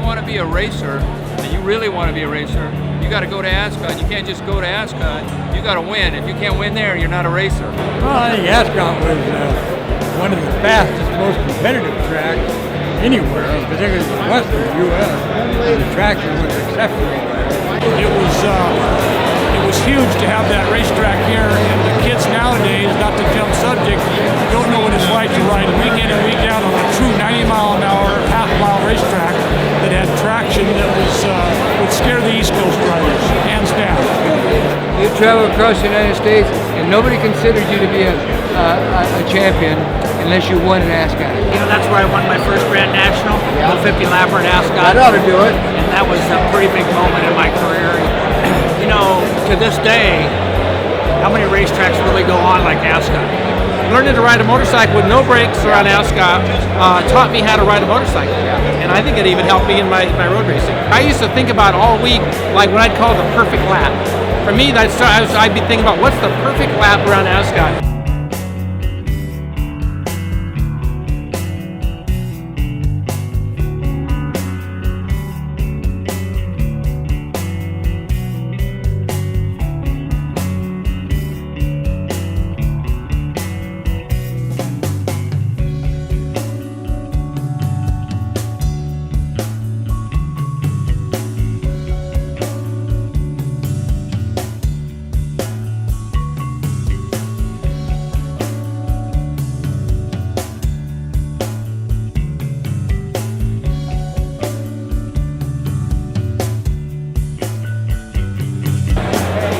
want to be a racer, and you really want to be a racer, you got to go to Ascot. You can't just go to Ascot. You got to win. If you can't win there, you're not a racer. Well, I think Ascot was one of the fastest, most competitive tracks anywhere, particularly in the western U.S. The traction was exceptional. It was huge to have that racetrack here, and the kids nowadays, not to jump subject, don't know what it's like to ride week in and week out on a true 90-mile-an-hour, half-mile racetrack that had traction that would scare the East Coast riders, hands down. You travel across the United States, and nobody considers you to be a champion unless you won at Ascot. You know, that's where I won my first Grand National, the 50 lapper at Ascot. That ought to do it. And that was a pretty big moment in my career. You know, to this day, how many racetracks really go on like Ascot? Learning to ride a motorcycle with no brakes around Ascot taught me how to ride a motorcycle. And I think it even helped me in my road racing. I used to think about all week, like what I'd call the perfect lap. For me, I'd be thinking about what's the perfect lap around Ascot.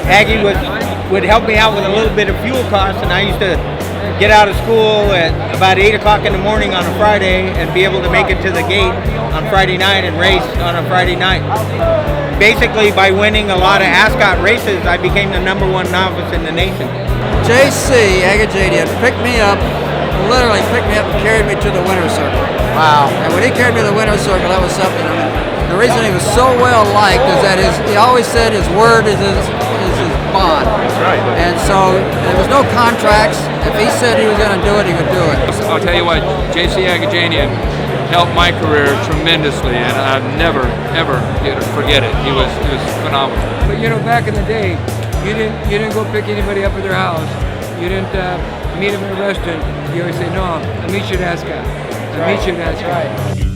Aggie would help me out with a little bit of fuel costs, and I used to get out of school at about 8 o'clock in the morning on a Friday and be able to make it to the gate on Friday night and race on a Friday night. Basically, by winning a lot of Ascot races, I became the #1 novice in the nation. JC Agajadian picked me up, literally picked me up and carried me to the winner's circle. Wow. And when he carried me to the winner's circle, that was something. I mean, the reason he was so well liked is that he always said his word is his bond. That's right. And so there was no contracts. If he said he was going to do it, he would do it. I'll tell you what, J.C. Agajanian helped my career tremendously, and I'll never, ever forget it. He was phenomenal. But you know, back in the day, you didn't go pick anybody up at their house. You didn't meet them in a restaurant. You always say, no, I'll meet you at Ascot. I'll meet you at Ascot.